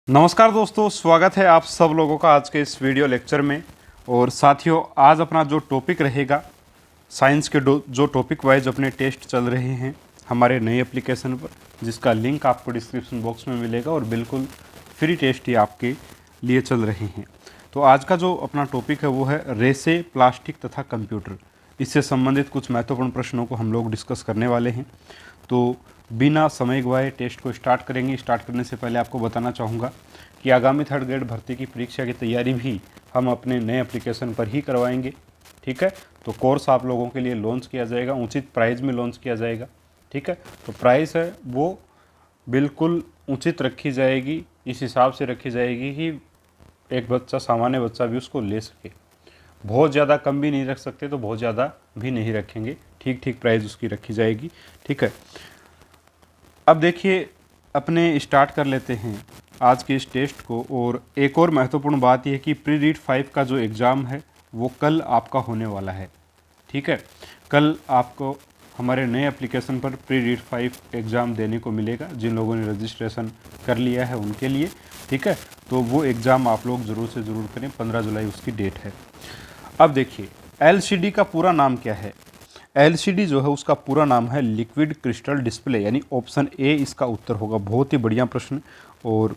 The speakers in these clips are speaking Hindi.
नमस्कार दोस्तों, स्वागत है आप सब लोगों का आज के इस वीडियो लेक्चर में। और साथियों, आज अपना जो टॉपिक रहेगा, साइंस के जो टॉपिक वाइज अपने टेस्ट चल रहे हैं हमारे नए एप्लीकेशन पर, जिसका लिंक आपको डिस्क्रिप्शन बॉक्स में मिलेगा और बिल्कुल फ्री टेस्ट ही आपके लिए चल रहे हैं। तो आज का जो अपना टॉपिक है वो है रेसे, प्लास्टिक तथा कंप्यूटर। इससे संबंधित कुछ महत्वपूर्ण प्रश्नों को हम लोग डिस्कस करने वाले हैं। तो बिना समय गवाए टेस्ट को स्टार्ट करेंगे। स्टार्ट करने से पहले आपको बताना चाहूँगा कि आगामी थर्ड ग्रेड भर्ती की परीक्षा की तैयारी भी हम अपने नए एप्लीकेशन पर ही करवाएंगे। ठीक है, तो कोर्स आप लोगों के लिए लॉन्च किया जाएगा, उचित प्राइस में लॉन्च किया जाएगा। ठीक है, तो प्राइस है वो बिल्कुल उचित रखी जाएगी, इस हिसाब से रखी जाएगी कि एक बच्चा, सामान्य बच्चा भी उसको ले सके। बहुत ज़्यादा कम भी नहीं रख सकते, तो बहुत ज़्यादा भी नहीं रखेंगे, ठीक ठीक प्राइस उसकी रखी जाएगी। ठीक है, अब देखिए, अपने स्टार्ट कर लेते हैं आज के इस टेस्ट को। और एक और महत्वपूर्ण बात यह है कि प्री रीड 5 का जो एग्ज़ाम है वो कल आपका होने वाला है। ठीक है, कल आपको हमारे नए एप्लीकेशन पर प्री रीड 5 एग्ज़ाम देने को मिलेगा, जिन लोगों ने रजिस्ट्रेशन कर लिया है उनके लिए। ठीक है, तो वो एग्ज़ाम आप लोग ज़रूर से ज़रूर करें, 15 जुलाई उसकी डेट है। अब देखिए, एलसीडी का पूरा नाम क्या है। एलसीडी जो है उसका पूरा नाम है लिक्विड क्रिस्टल डिस्प्ले, यानी ऑप्शन ए इसका उत्तर होगा। बहुत ही बढ़िया प्रश्न, और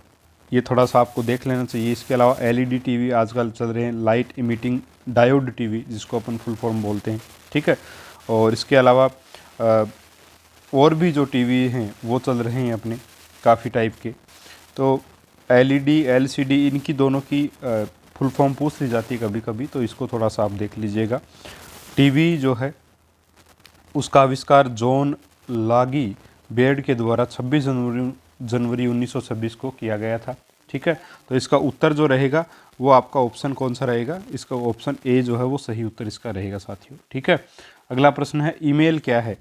ये थोड़ा सा आपको देख लेना चाहिए। इसके अलावा एलईडी टीवी आजकल चल रहे हैं, लाइट इमिटिंग डायोड टीवी जिसको अपन फुल फॉर्म बोलते हैं। ठीक है, और इसके अलावा और भी जो टीवी हैं वो चल रहे हैं अपने, काफ़ी टाइप के। तो एलईडी, एलसीडी, इनकी दोनों की फुल फॉर्म पूछ ली जाती है कभी कभी, तो इसको थोड़ा सा आप देख लीजिएगा। टीवी जो है उसका आविष्कार जॉन लागी बेड के द्वारा 26 जनवरी 1926 को किया गया था। ठीक है, तो इसका उत्तर जो रहेगा वो आपका ऑप्शन कौन सा रहेगा, इसका ऑप्शन ए जो है वो सही उत्तर इसका रहेगा साथियों। ठीक है, अगला प्रश्न है ईमेल क्या है।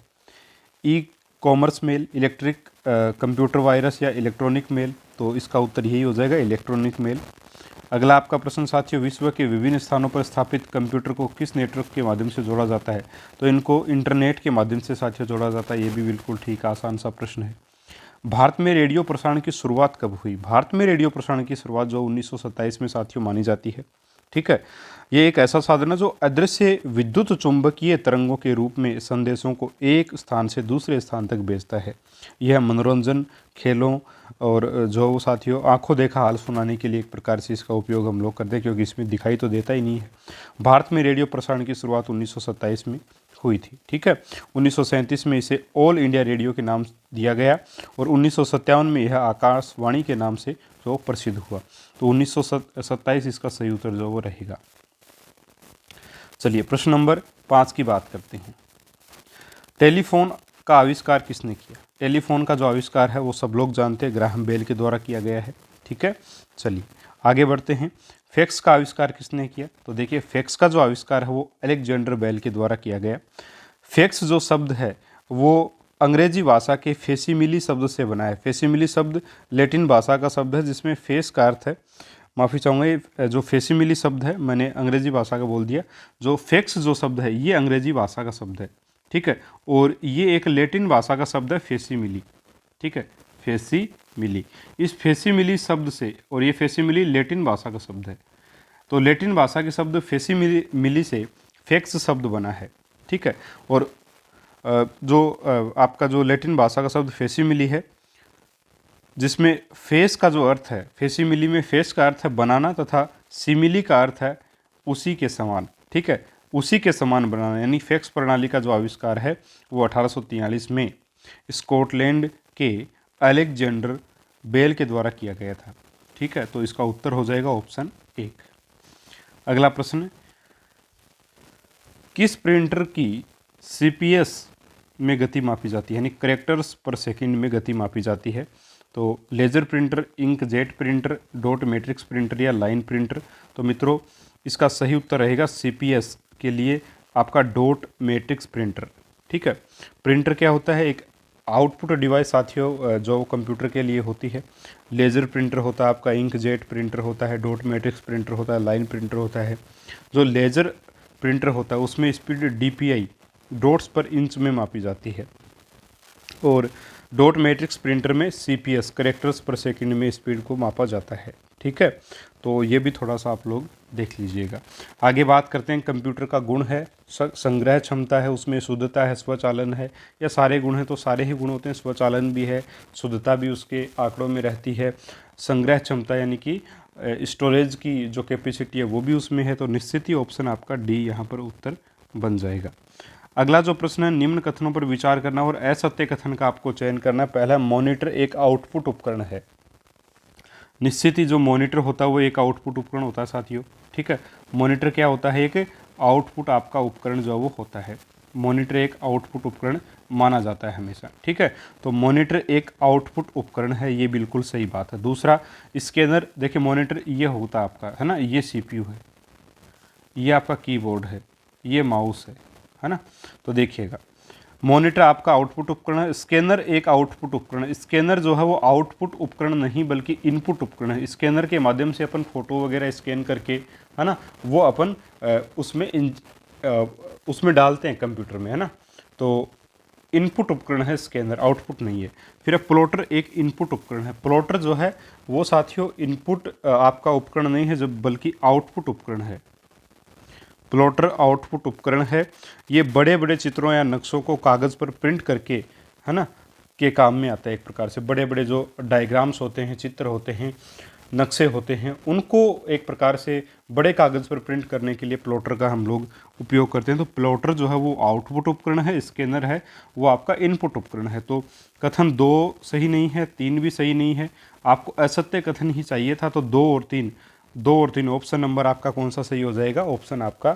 E commerce mail, electric computer virus या इलेक्ट्रॉनिक मेल, तो इसका उत्तर यही हो जाएगा, इलेक्ट्रॉनिक मेल। अगला आपका प्रश्न साथियों, विश्व के विभिन्न स्थानों पर स्थापित कंप्यूटर को किस नेटवर्क के माध्यम से जोड़ा जाता है। तो इनको इंटरनेट के माध्यम से साथियों जोड़ा जाता है। ये भी बिल्कुल ठीक, आसान सा प्रश्न है। भारत में रेडियो प्रसारण की शुरुआत कब हुई। भारत में रेडियो प्रसारण की शुरुआत जो 1927 में साथियों मानी जाती है। ठीक है, ये एक ऐसा साधन है जो अदृश्य विद्युत चुंबकीय तरंगों के रूप में संदेशों को एक स्थान से दूसरे स्थान तक भेजता है। यह मनोरंजन, खेलों और जो साथियों आंखों देखा हाल सुनाने के लिए एक प्रकार से इसका उपयोग हम लोग करते हैं, क्योंकि इसमें दिखाई तो देता ही नहीं है। भारत में रेडियो प्रसारण की शुरुआत 1927 में हुई थी। ठीक है, 1937 में इसे ऑल इंडिया रेडियो के नाम दिया गया और 1957 में यह आकाशवाणी के नाम से जो प्रसिद्ध हुआ। तो 1927 इसका सही उत्तर जो वो रहेगा। चलिए प्रश्न नंबर 5 की बात करते हैं। टेलीफोन का आविष्कार किसने किया। टेलीफोन का जो आविष्कार है वो सब लोग जानते हैं, ग्राहम बेल के द्वारा किया गया है। ठीक है, चलिए आगे बढ़ते हैं। फैक्स का आविष्कार किसने किया। तो देखिए, फैक्स का जो आविष्कार है वो अलेक्जेंडर बेल के द्वारा किया गया। फैक्स जो शब्द है वो अंग्रेजी भाषा के फेसिमिली शब्द से बना है। फेसिमिली शब्द लैटिन भाषा का शब्द है, जिसमें फेस का अर्थ है, माफ़ी चाहूँगा, ये जो फेसिमिली शब्द है मैंने अंग्रेजी भाषा का बोल दिया। जो फैक्स जो शब्द है ये अंग्रेजी भाषा का शब्द है। ठीक है, और ये एक लैटिन भाषा का शब्द है फेसिमिली। ठीक है, फेसिमिली, इस फेसिमिली शब्द से, और ये फेसिमिली लैटिन भाषा का शब्द है, तो लैटिन भाषा के शब्द फेसिमिली से फैक्स शब्द बना है। ठीक है, और आपका जो लैटिन भाषा का शब्द फेसिमिली है, जिसमें फेस का जो अर्थ है, फेसिमिली में फेस का अर्थ है बनाना तथा सिमिली का अर्थ है उसी के समान। ठीक है, उसी के समान बनाना, यानी फैक्स प्रणाली का जो आविष्कार है वो 1843 में स्कॉटलैंड के अलेक्जेंडर बेल के द्वारा किया गया था। ठीक है, तो इसका उत्तर हो जाएगा ऑप्शन 1। अगला प्रश्न, किस प्रिंटर की सीपीएस में गति मापी जाती है, यानी कैरेक्टर्स पर सेकंड में गति मापी जाती है। तो laser printer, inkjet printer, dot matrix printer या लाइन प्रिंटर। तो मित्रों इसका सही उत्तर रहेगा सीपीएस के लिए आपका डॉट मैट्रिक्स प्रिंटर। ठीक है, प्रिंटर क्या होता है, एक आउटपुट डिवाइस साथियों जो कंप्यूटर के लिए होती है। लेजर प्रिंटर होता है आपका, इंक जेट प्रिंटर होता है, डॉट मैट्रिक्स प्रिंटर होता है, लाइन प्रिंटर होता है। जो लेजर प्रिंटर होता है उसमें स्पीड डीपीआई, डॉट्स पर इंच में मापी जाती है, और डॉट मैट्रिक्स प्रिंटर में CPS कैरेक्टर्स पर सेकंड में स्पीड को मापा जाता है। ठीक है, तो ये भी थोड़ा सा आप लोग देख लीजिएगा। आगे बात करते हैं कंप्यूटर का गुण है, संग्रह क्षमता है, उसमें शुद्धता है, स्वचालन है, या सारे गुण हैं तो सारे ही गुण होते हैं, स्वचालन भी है, शुद्धता भी उसके आंकड़ों में रहती है, संग्रह क्षमता यानी कि स्टोरेज की जो कैपेसिटी है वो भी उसमें है, तो निश्चित ही ऑप्शन आपका डी यहाँ पर उत्तर बन जाएगा। अगला जो प्रश्न है, निम्न कथनों पर विचार करना और असत्य कथन का आपको चयन करना है। पहला, मॉनिटर एक आउटपुट उपकरण है। निश्चित ही जो मॉनिटर होता है वो एक आउटपुट उपकरण होता है साथियों। ठीक है, मॉनिटर क्या होता है, एक आउटपुट आपका उपकरण जो वो होता है। मॉनिटर एक आउटपुट उपकरण माना जाता है हमेशा। ठीक है, तो मॉनिटर एक आउटपुट उपकरण है, ये बिल्कुल सही बात है। दूसरा, इसके अंदर देखिए मॉनिटर ये होता है आपका, है ना, ये CPU है, ये आपका कीबोर्ड है, ये माउस है ना। तो देखिएगा मॉनिटर आपका आउटपुट उपकरण है, स्कैनर एक आउटपुट उपकरण है। स्कैनर जो है वो आउटपुट उपकरण नहीं बल्कि इनपुट उपकरण है। स्कैनर के माध्यम से अपन फोटो वगैरह स्कैन करके, है ना, वो अपन उसमें डालते हैं कंप्यूटर में, है ना। तो इनपुट उपकरण है स्कैनर, आउटपुट नहीं है। फिर प्लॉटर एक इनपुट उपकरण है। प्लॉटर जो है वो साथियों इनपुट आपका उपकरण नहीं है जब, बल्कि आउटपुट उपकरण है। प्लॉटर आउटपुट उपकरण है। ये बड़े बड़े चित्रों या नक्शों को कागज़ पर प्रिंट करके, है ना, के काम में आता है। एक प्रकार से बड़े बड़े जो डायग्राम्स होते हैं, चित्र होते हैं, नक्शे होते हैं, उनको एक प्रकार से बड़े कागज़ पर प्रिंट करने के लिए प्लॉटर का हम लोग उपयोग करते हैं। तो प्लॉटर जो है वो आउटपुट उपकरण है, स्कैनर है वो आपका इनपुट उपकरण है। तो कथन 2 सही नहीं है, 3 भी सही नहीं है। आपको असत्य कथन ही चाहिए था, तो 2 और 3 ऑप्शन नंबर आपका कौन सा सही हो जाएगा, ऑप्शन आपका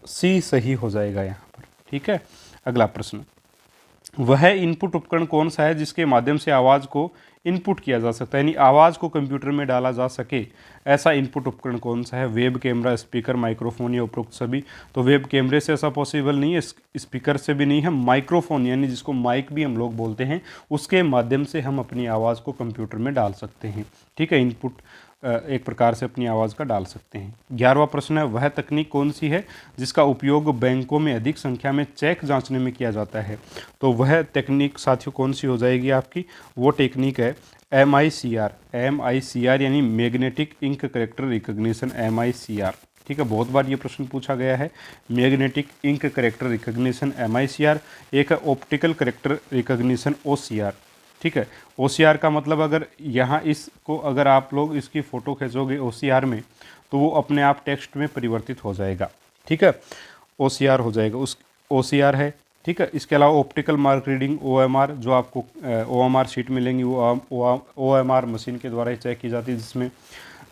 C सही हो जाएगा यहाँ पर। ठीक है, अगला प्रश्न, वह इनपुट उपकरण कौन सा है जिसके माध्यम से आवाज़ को इनपुट किया जा सकता है, यानी आवाज़ को कंप्यूटर में डाला जा सके, ऐसा इनपुट उपकरण कौन सा है। वेब कैमरा, स्पीकर, माइक्रोफोन या उपरोक्त सभी। तो वेब कैमरे से ऐसा पॉसिबल नहीं है, स्पीकर से भी नहीं है, माइक्रोफोन यानी जिसको माइक भी हम लोग बोलते हैं, उसके माध्यम से हम अपनी आवाज़ को कंप्यूटर में डाल सकते हैं। ठीक है, इनपुट एक प्रकार से अपनी आवाज़ का डाल सकते हैं। 11वां प्रश्न है, वह तकनीक कौन सी है जिसका उपयोग बैंकों में अधिक संख्या में चेक जांचने में किया जाता है। तो वह तकनीक साथियों कौन सी हो जाएगी आपकी, वो टेक्निक है MICR यानी magnetic ink character recognition, MICR। ठीक है, बहुत बार ये प्रश्न पूछा गया है। Magnetic ink character recognition MICR, एक है ऑप्टिकल करेक्टर रिकग्निशन OCR। ठीक है, OCR का मतलब अगर यहाँ इसको अगर आप लोग इसकी फ़ोटो खींचोगे OCR में तो वो अपने आप टेक्स्ट में परिवर्तित हो जाएगा। ठीक है, OCR हो जाएगा, उस OCR है। ठीक है, इसके अलावा ऑप्टिकल मार्क रीडिंग OMR, जो आपको OMR शीट मिलेंगी वो OMR मशीन के द्वारा ही चेक की जाती है, जिसमें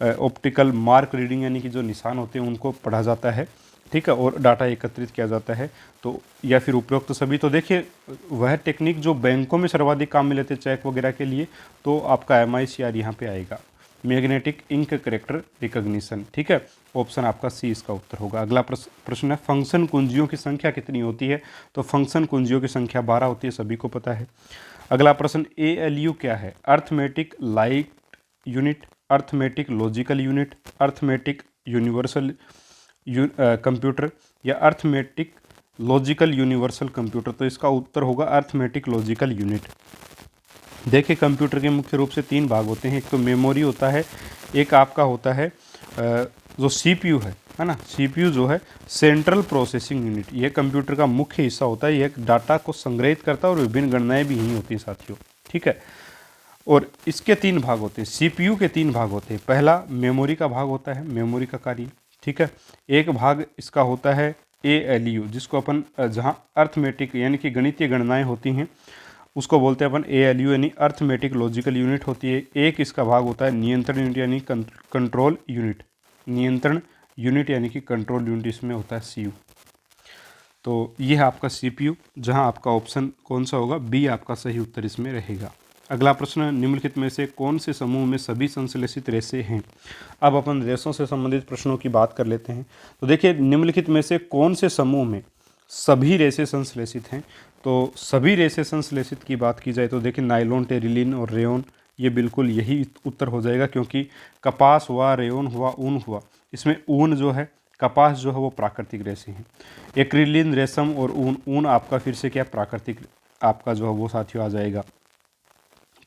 ऑप्टिकल मार्क रीडिंग यानी कि जो निशान होते हैं उनको पढ़ा जाता है। ठीक है, और डाटा एकत्रित किया जाता है। तो या फिर उपरोक्त तो सभी। तो देखिए वह टेक्निक जो बैंकों में सर्वाधिक काम में लेते चेक वगैरह के लिए, तो आपका MICR यहाँ पे आएगा, मैग्नेटिक इंक करेक्टर रिकग्निशन। ठीक है, ऑप्शन आपका C इसका उत्तर होगा। अगला प्रश्न है, फंक्शन कुंजियों की संख्या कितनी होती है। तो फंक्शन कुंजियों की संख्या 12 होती है, सभी को पता है। अगला प्रश्न, ALU क्या है। Arithmetic light unit, arithmetic logical unit, arithmetic universal computer या अर्थमेटिक लॉजिकल यूनिवर्सल कंप्यूटर। तो इसका उत्तर होगा अर्थमेटिक लॉजिकल यूनिट। देखिए कंप्यूटर के मुख्य रूप से 3 भाग होते हैं, एक तो मेमोरी होता है, एक आपका होता है जो CPU है ना। CPU जो है सेंट्रल प्रोसेसिंग यूनिट, ये कंप्यूटर का मुख्य हिस्सा होता है, ये डाटा को संग्रहित करता है और विभिन्न गणनाएं भी यहीं होती हैं साथियों। ठीक है, और इसके 3 भाग होते हैं, CPU के 3 भाग होते हैं। पहला मेमोरी का भाग होता है, मेमोरी का कार्य। ठीक है, एक भाग इसका होता है ALU, जिसको अपन जहाँ अर्थमेटिक यानी कि गणितीय गणनाएं होती हैं उसको बोलते हैं अपन ALU यानी अर्थमेटिक लॉजिकल यूनिट होती है। एक इसका भाग होता है नियंत्रण यूनिट यानी कंट्रोल यूनिट, नियंत्रण यूनिट यानी कि कंट्रोल यूनिट, इसमें होता है CU। तो यह है आपका CPU, जहां आपका ऑप्शन कौन सा होगा, B आपका सही उत्तर इसमें रहेगा। अगला प्रश्न, निम्नलिखित में से कौन से समूह में सभी संश्लेषित रेशे हैं। अब अपन रेशों से संबंधित प्रश्नों की बात कर लेते हैं। तो देखिए निम्नलिखित में से कौन से समूह में सभी रेशे संश्लेषित हैं। तो सभी रेशे संश्लेषित की बात की जाए तो देखिए नाइलॉन, टेरिलिन और रेयन, ये बिल्कुल यही उत्तर हो जाएगा, क्योंकि कपास हुआ, रेयन हुआ, ऊन हुआ, इसमें ऊन जो है, कपास जो है वो प्राकृतिक रेशे हैं। एक्रिलिन रेशम और ऊन, ऊन आपका फिर से क्या प्राकृतिक आपका जो है वो साथियों आ जाएगा।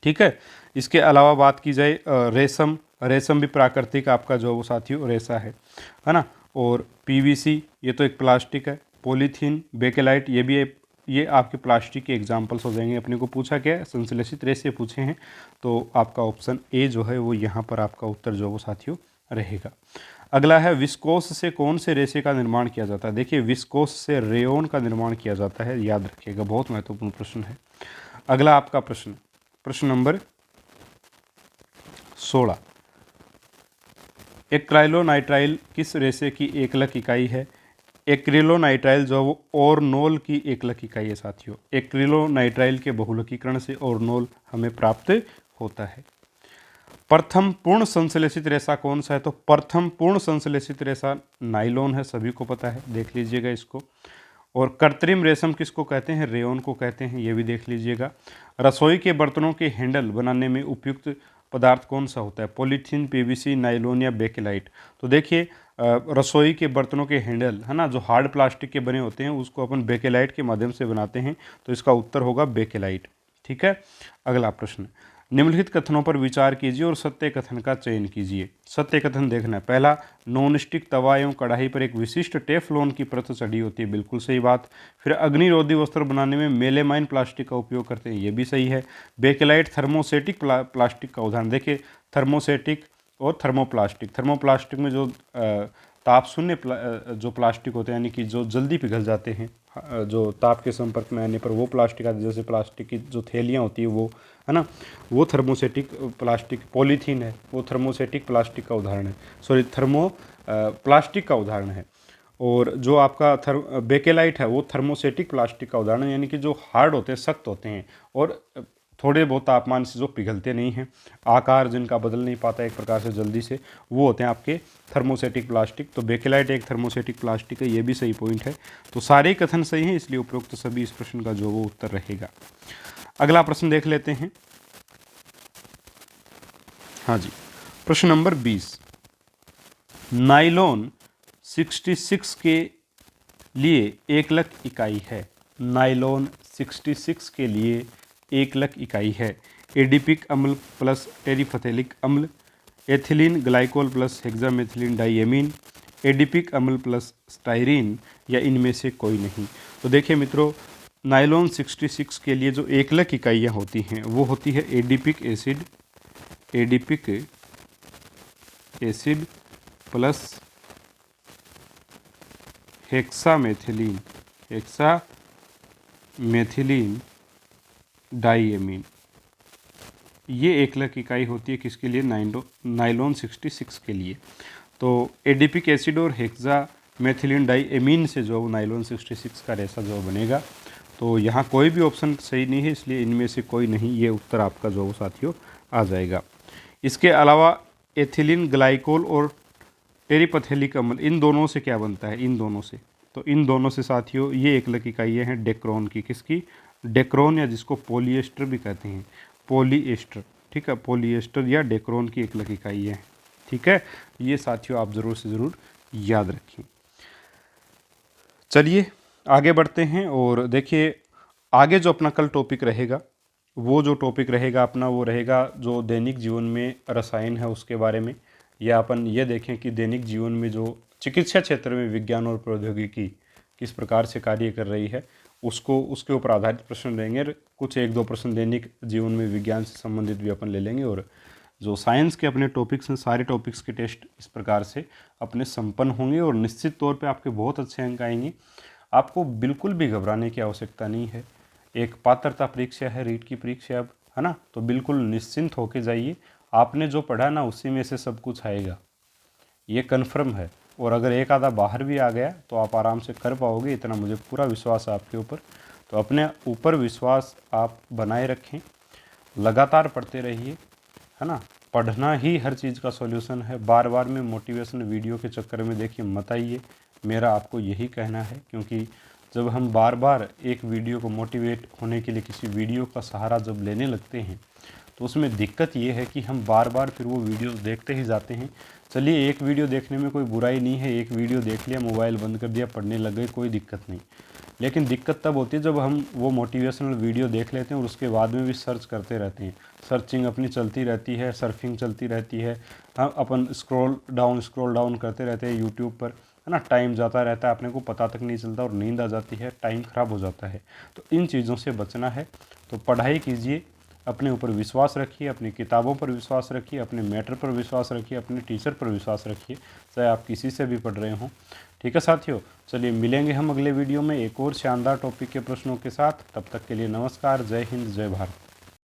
ठीक है। इसके अलावा बात की जाए रेशम, रेशम भी प्राकृतिक आपका जो वो साथियों रेशा है ना। और पीवीसी ये तो एक प्लास्टिक है। पॉलीथीन, बेकेलाइट ये भी ये आपके प्लास्टिक के एग्जाम्पल्स हो जाएंगे। अपने को पूछा क्या है, संश्लेषित रेशे पूछे हैं, तो आपका ऑप्शन ए जो है वो यहाँ पर आपका उत्तर जो वो साथियों रहेगा। अगला है विस्कोस से कौन से रेशे का निर्माण किया जाता है। देखिए विस्कोस से रेयोन का निर्माण किया जाता है, याद रखिएगा, बहुत महत्वपूर्ण प्रश्न है। अगला आपका प्रश्न, प्रश्न नंबर 16, एक्राइलोनाइट्राइल किस रेशे की एकलक इकाई है। एक्रिलोनाइट्राइल जो वो ओरनोल की एकलक इकाई है साथियों। एक्रिलोनाइट्राइल के बहुलकीकरण से ओरनोल हमें प्राप्त होता है। प्रथम पूर्ण संश्लेषित रेशा कौन सा है, तो प्रथम पूर्ण संश्लेषित रेशा नाइलॉन है, सभी को पता है, देख लीजिएगा इसको। और कृत्रिम रेशम किसको कहते हैं, रेयोन को कहते हैं, ये भी देख लीजिएगा। रसोई के बर्तनों के हैंडल बनाने में उपयुक्त पदार्थ कौन सा होता है, पॉलीथीन, पीवीसी, नाइलोन या बेकेलाइट। तो देखिए रसोई के बर्तनों के हैंडल है ना, जो हार्ड प्लास्टिक के बने होते हैं उसको अपन बेकेलाइट के माध्यम से बनाते हैं, तो इसका उत्तर होगा बेकेलाइट। ठीक है। अगला प्रश्न, निम्नलिखित कथनों पर विचार कीजिए और सत्य कथन का चयन कीजिए। सत्य कथन देखना है। पहला, नॉन स्टिक तवा एवं कढ़ाई पर एक विशिष्ट टेफलॉन की परत चढ़ी होती है, बिल्कुल सही बात। फिर अग्निरोधी वस्त्र बनाने में मेलेमाइन प्लास्टिक का उपयोग करते हैं, ये भी सही है। बेकेलाइट थर्मोसेटिक प्लास्टिक का उदाहरण। देखिए थर्मोसेटिक और थर्मोप्लास्टिक, थर्मोप्लास्टिक में जो ताप शून्य जो प्लास्टिक होते हैं, यानी कि जो जल्दी पिघल जाते हैं, जो ताप के संपर्क में आने पर वो प्लास्टिक आते हैं, जैसे प्लास्टिक की जो थैलियाँ होती है वो, है ना, वो थर्मोसेटिक प्लास्टिक। पॉलीथीन है वो थर्मोसेटिक प्लास्टिक का उदाहरण है, सॉरी थर्मो प्लास्टिक का उदाहरण है। और जो आपका बेकेलाइट है वो थर्मोसेटिक प्लास्टिक का उदाहरण है, यानी कि जो हार्ड होते हैं, सख्त होते हैं और थोड़े बहुत तापमान से जो पिघलते नहीं हैं, आकार जिनका बदल नहीं पाता एक प्रकार से जल्दी से, वो होते हैं आपके थर्मोसेटिक प्लास्टिक। तो बेकेलाइट एक थर्मोसेटिक प्लास्टिक है, ये भी सही पॉइंट है। तो सारे कथन सही हैं, इसलिए उपरोक्त तो सभी इस प्रश्न का जो वो उत्तर रहेगा। अगला प्रश्न देख लेते हैं। हाँ जी, प्रश्न नंबर 20, नाइलॉन 66 के लिए एकलक इकाई है। नाइलॉन 66 के लिए एकलक इकाई है। एडिपिक अम्ल प्लस टेरिफथेलिक अम्ल, ethylene glycol plus hexamethylene diamine, adipic अम्ल प्लस स्टाइरीन, या इनमें से कोई नहीं। तो देखिए मित्रों, नाइलॉन 66 के लिए जो एकलक इकाइयाँ होती हैं वो होती है adipic acid, adipic acid plus hexamethylene, hexamethylene diamine. ये एकलक इकाई होती है किसके लिए, नाइलॉन 66 के लिए। तो एडिपिक एसिड और हेक्सामेथिलीन डाइएमीन से जो नाइलॉन 66 का रेशा जो बनेगा। तो यहाँ कोई भी ऑप्शन सही नहीं है, इसलिए इनमें से कोई नहीं, ये उत्तर आपका जो साथियों आ जाएगा। इसके अलावा एथिलीन ग्लाइकोल और टेरिपथेलिक अम्ल, इन दोनों से क्या बनता है, इन दोनों से, तो इन दोनों से साथियों ये एकलक इकाइयाँ हैं डेक्रोन की। किसकी, डेक्रोन, या जिसको पॉलीएस्टर भी कहते हैं, पॉलीएस्टर। ठीक है, पॉलीएस्टर या डेक्रोन की एकलक इकाइयाँ हैं। ठीक है, ये साथियों आप ज़रूर से ज़रूर याद रखें। चलिए आगे बढ़ते हैं और देखिए आगे जो अपना कल टॉपिक रहेगा, वो जो टॉपिक रहेगा अपना वो रहेगा जो दैनिक जीवन में रसायन है उसके बारे में, या अपन ये देखें कि दैनिक जीवन में जो चिकित्सा क्षेत्र में विज्ञान और प्रौद्योगिकी किस प्रकार से कार्य कर रही है, उसको उसके ऊपर आधारित प्रश्न लेंगे। कुछ एक दो प्रश्न दैनिक जीवन में विज्ञान से संबंधित भी अपन ले लेंगे। और जो साइंस के अपने टॉपिक्स हैं, सारे टॉपिक्स के टेस्ट इस प्रकार से अपने संपन्न होंगे और निश्चित तौर पे आपके बहुत अच्छे अंक आएंगे। आपको बिल्कुल भी घबराने की आवश्यकता नहीं है। एक पात्रता परीक्षा है, रीट की परीक्षा अब, है ना, तो बिल्कुल निश्चिंत होके जाइए। आपने जो पढ़ा ना उसी में से सब कुछ आएगा, ये कन्फर्म है। और अगर एक आधा बाहर भी आ गया तो आप आराम से कर पाओगे, इतना मुझे पूरा विश्वास है आपके ऊपर। तो अपने ऊपर विश्वास आप बनाए रखें, लगातार पढ़ते रहिए, है ना। पढ़ना ही हर चीज़ का सॉल्यूशन है। बार बार में मोटिवेशन वीडियो के चक्कर में देखिए मत आइए, मेरा आपको यही कहना है। क्योंकि जब हम बार बार एक वीडियो को मोटिवेट होने के लिए किसी वीडियो का सहारा जब लेने लगते हैं तो उसमें दिक्कत ये है कि हम बार बार फिर वो वीडियो देखते ही जाते हैं। चलिए, एक वीडियो देखने में कोई बुराई नहीं है, एक वीडियो देख लिया, मोबाइल बंद कर दिया, पढ़ने लग गए, कोई दिक्कत नहीं। लेकिन दिक्कत तब होती है जब हम वो मोटिवेशनल वीडियो देख लेते हैं और उसके बाद में भी सर्च करते रहते हैं। सर्चिंग अपनी चलती रहती है, सर्फिंग चलती रहती है, हम अपन स्क्रॉल डाउन करते रहते हैं यूट्यूब पर, है ना। टाइम जाता रहता है, अपने को पता तक नहीं चलता और नींद आ जाती है, टाइम ख़राब हो जाता है। तो इन चीज़ों से बचना है तो पढ़ाई कीजिए, अपने ऊपर विश्वास रखिए, अपनी किताबों पर विश्वास रखिए, अपने मैटर पर विश्वास रखिए, अपने टीचर पर विश्वास रखिए, चाहे आप किसी से भी पढ़ रहे हों। ठीक है साथियों, चलिए मिलेंगे हम अगले वीडियो में एक और शानदार टॉपिक के प्रश्नों के साथ। तब तक के लिए नमस्कार, जय हिंद, जय भारत।